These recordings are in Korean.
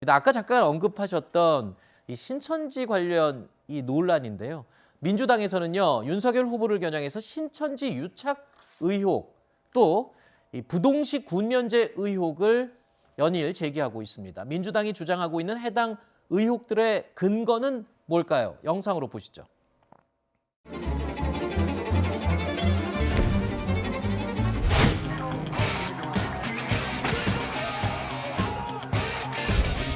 있습니다. 아까 잠깐 언급하셨던 이 신천지 관련 이 논란인데요. 민주당에서는요, 윤석열 후보를 겨냥해서 신천지 유착 의혹 또 이 부동식 군면제 의혹을 연일 제기하고 있습니다. 민주당이 주장하고 있는 해당 의혹들의 근거는 뭘까요? 영상으로 보시죠.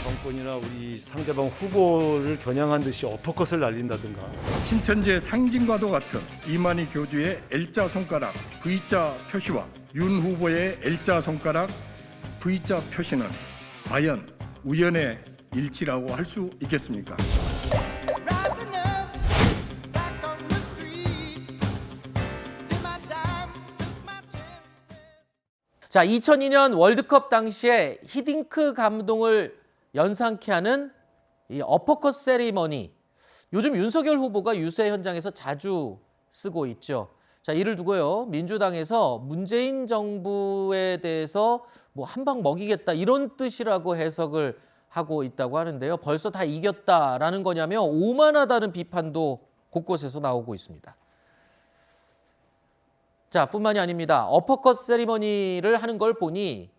정권이나 우리 상대방 후보를 겨냥한 듯이 어퍼컷을 날린다든가. 신천지의 상징과도 같은 이만희 교주의 L자 손가락 V자 표시와 윤 후보의 L자 손가락 V자 표시는 과연 우연의 일치라고 할 수 있겠습니까? 자, 2002년 월드컵 당시에 히딩크 감동을 연상케 하는 이 어퍼컷 세리머니. 요즘 윤석열 후보가 유세 현장에서 자주 쓰고 있죠. 자, 이를 두고요. 민주당에서 문재인 정부에 대해서 뭐 한 방 먹이겠다 이런 뜻이라고 해석을 하고 있다고 하는데요. 벌써 다 이겼다라는 거냐며 오만하다는 비판도 곳곳에서 나오고 있습니다. 자, 뿐만이 아닙니다. 어퍼컷 세리머니를 하는 걸 보니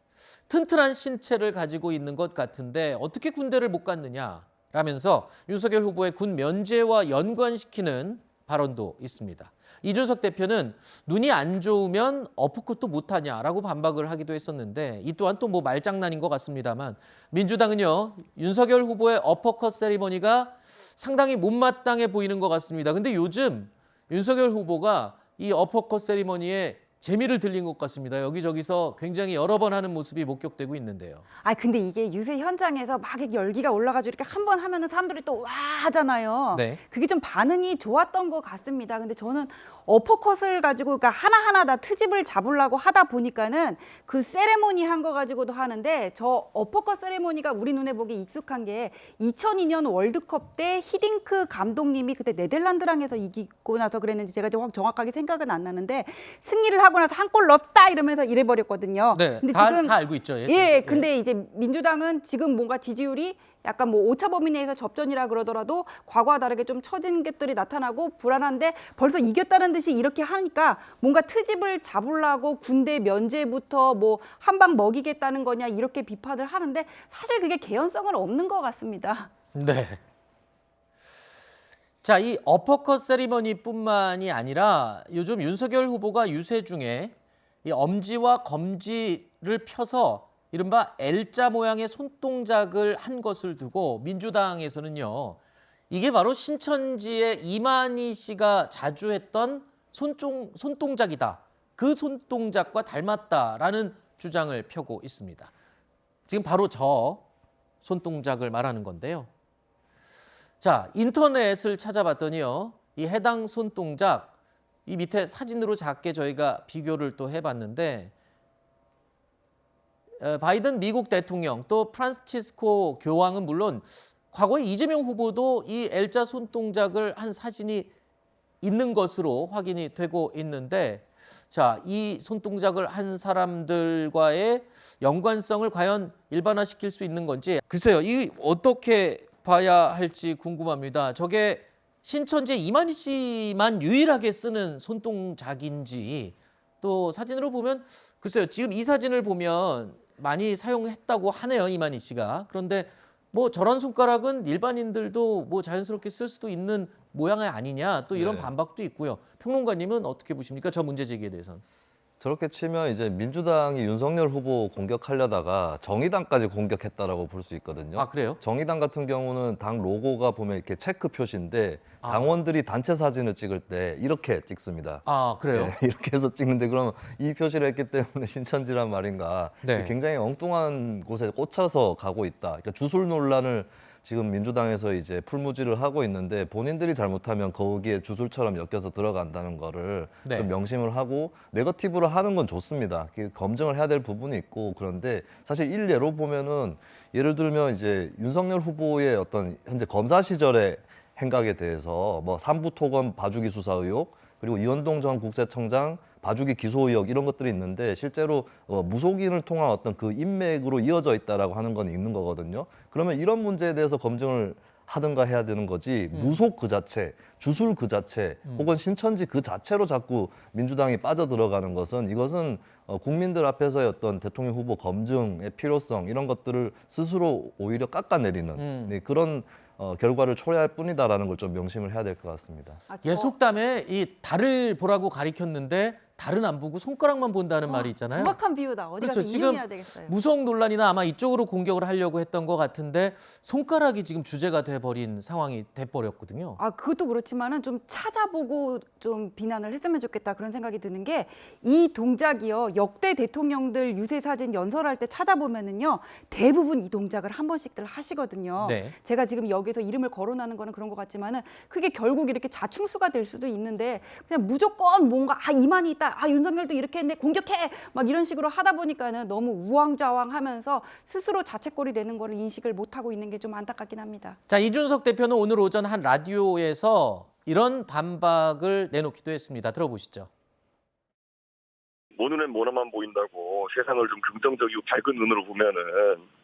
튼튼한 신체를 가지고 있는 것 같은데 어떻게 군대를 못 갔느냐라면서 윤석열 후보의 군 면제와 연관시키는 발언도 있습니다. 이준석 대표는 눈이 안 좋으면 어퍼컷도 못하냐라고 반박을 하기도 했었는데 이 또한 또 뭐 말장난인 것 같습니다만 민주당은요, 윤석열 후보의 어퍼컷 세리머니가 상당히 못마땅해 보이는 것 같습니다. 근데 요즘 윤석열 후보가 이 어퍼컷 세리머니에 재미를 들린 것 같습니다. 여기저기서 굉장히 여러 번 하는 모습이 목격되고 있는데요. 근데 이게 유세 현장에서 막 이렇게 열기가 올라가지고 이렇게 한 번 하면은 사람들이 또 와 하잖아요. 네. 그게 좀 반응이 좋았던 것 같습니다. 근데 저는 어퍼컷을 가지고 그러니까 하나하나 다 트집을 잡으려고 하다 보니까는 그 세레모니 한 거 가지고도 하는데 저 어퍼컷 세레모니가 우리 눈에 보기 익숙한 게 2002년 월드컵 때 히딩크 감독님이 그때 네덜란드랑에서 이기고 나서 그랬는지 제가 정확하게 생각은 안 나는데 승리를 하고 나서 한 골 넣었다 이러면서 이래버렸거든요. 네, 근데 다 지금 알고 있죠. 근데 이제 민주당은 지금 뭔가 지지율이 약간 뭐 오차 범위 내에서 접전이라 그러더라도 과거와 다르게 좀 처진 것들이 나타나고 불안한데 벌써 이겼다는 듯이 이렇게 하니까 뭔가 트집을 잡으려고 군대 면제부터 뭐 한 방 먹이겠다는 거냐 이렇게 비판을 하는데 사실 그게 개연성은 없는 것 같습니다. 네. 자, 이 어퍼컷 세리머니뿐만이 아니라 요즘 윤석열 후보가 유세 중에 이 엄지와 검지를 펴서 이른바 L자 모양의 손동작을 한 것을 두고 민주당에서는요, 이게 바로 신천지의 이만희 씨가 자주 했던 손동작이다. 그 손동작과 닮았다라는 주장을 펴고 있습니다. 지금 바로 저 손동작을 말하는 건데요. 자, 인터넷을 찾아봤더니요, 이 해당 손동작, 이 밑에 사진으로 작게 저희가 비교를 또 해봤는데 바이든 미국 대통령 또 프란치스코 교황은 물론 과거에 이재명 후보도 이 L자 손동작을 한 사진이 있는 것으로 확인이 되고 있는데 자, 이 손동작을 한 사람들과의 연관성을 과연 일반화시킬 수 있는 건지 글쎄요, 이 어떻게 봐야 할지 궁금합니다. 저게 신천지 이만희 씨만 유일하게 쓰는 손동작인지 또 사진으로 보면 글쎄요, 지금 이 사진을 보면 많이 사용했다고 하네요, 이만희 씨가. 그런데 뭐 저런 손가락은 일반인들도 뭐 자연스럽게 쓸 수도 있는 모양이 아니냐 또 이런 반박도 있고요. 평론가님은 어떻게 보십니까? 저 문제 제기에 대해서는. 저렇게 치면 이제 민주당이 윤석열 후보 공격하려다가 정의당까지 공격했다라고 볼 수 있거든요. 아, 그래요? 정의당 같은 경우는 당 로고가 보면 이렇게 체크 표시인데 당원들이 단체 사진을 찍을 때 이렇게 찍습니다. 아, 그래요? 네, 이렇게 해서 찍는데 그러면 이 표시를 했기 때문에 신천지란 말인가. 네. 굉장히 엉뚱한 곳에 꽂혀서 가고 있다. 그러니까 주술 논란을 지금 민주당에서 이제 풀무지를 하고 있는데 본인들이 잘못하면 거기에 주술처럼 엮여서 들어간다는 거를 네. 좀 명심을 하고 네거티브로 하는 건 좋습니다. 검증을 해야 될 부분이 있고 그런데 사실 일례로 보면은 예를 들면 이제 윤석열 후보의 어떤 현재 검사 시절의 행각에 대해서 뭐 삼부 토건 봐주기 수사 의혹 그리고 이현동 전 국세청장 봐주기 기소 의혹 이런 것들이 있는데 실제로 무속인을 통한 어떤 그 인맥으로 이어져 있다라고 하는 건 있는 거거든요. 그러면 이런 문제에 대해서 검증을 하든가 해야 되는 거지 무속 그 자체, 주술 그 자체 혹은 신천지 그 자체로 자꾸 민주당이 빠져들어가는 것은 이것은 국민들 앞에서의 어떤 대통령 후보 검증의 필요성 이런 것들을 스스로 오히려 깎아내리는 네, 그런 결과를 초래할 뿐이다라는 걸 좀 명심을 해야 될 것 같습니다. 예, 속담에 이 달을 보라고 가리켰는데 달은 안 보고 손가락만 본다는 말이 있잖아요. 정확한 비유다. 어디 가서 그렇죠. 지금 인용해야 되겠어요. 무속 논란이나 아마 이쪽으로 공격을 하려고 했던 것 같은데 손가락이 지금 주제가 돼버린 상황이 돼버렸거든요. 아, 그것도 그렇지만은 좀 찾아보고 좀 비난을 했으면 좋겠다 그런 생각이 드는 게 이 동작이요. 역대 대통령들 유세 사진 연설할 때 찾아보면은요. 대부분 이 동작을 한 번씩들 하시거든요. 네. 제가 지금 여기서 이름을 거론하는 거는 그런 것 같지만은 그게 결국 이렇게 자충수가 될 수도 있는데 그냥 무조건 뭔가 이만이 있다. 윤석열도 이렇게 했는데 공격해. 막 이런 식으로 하다 보니까는 너무 우왕좌왕하면서 스스로 자책거리 되는 거를 인식을 못 하고 있는 게 좀 안타깝긴 합니다. 자, 이준석 대표는 오늘 오전 한 라디오에서 이런 반박을 내놓기도 했습니다. 들어보시죠. 모 눈엔 모나만 보인다고 세상을 좀 긍정적이고 밝은 눈으로 보면은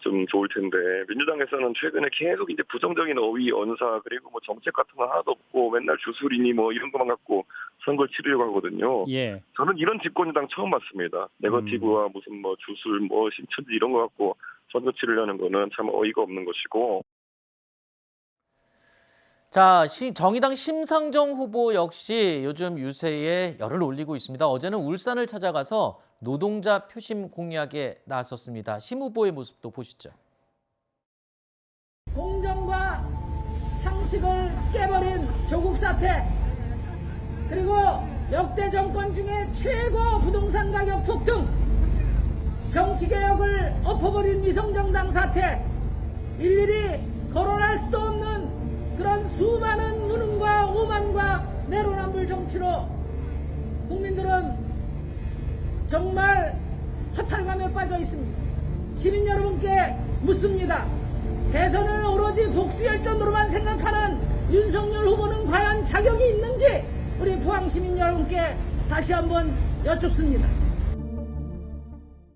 좀 좋을 텐데 민주당에서는 최근에 계속 이제 부정적인 어휘, 언사 그리고 뭐 정책 같은 거 하나도 없고 맨날 주술이니 뭐 이런 것만 갖고 선거를 치르려고 하거든요. 예. 저는 이런 집권여당 처음 봤습니다. 네거티브와 무슨 뭐 주술, 뭐 신천지 이런 거 갖고 선거 치르려는 거는 참 어이가 없는 것이고. 자, 정의당 심상정 후보 역시 요즘 유세에 열을 올리고 있습니다. 어제는 울산을 찾아가서 노동자 표심 공약에 나섰습니다. 심 후보의 모습도 보시죠. 공정과 상식을 깨버린 조국 사태, 그리고 역대 정권 중에 최고 부동산 가격 폭등, 정치개혁을 엎어버린 위성정당 사태, 일일이 거론할 수도 없는 그런 수많은 무능과 오만과 내로남불 정치로 국민들은 정말 허탈감에 빠져 있습니다. 시민 여러분께 묻습니다. 대선을 오로지 복수열전으로만 생각하는 윤석열 후보는 과연 자격이 있는지 우리 포항 시민 여러분께 다시 한번 여쭙습니다.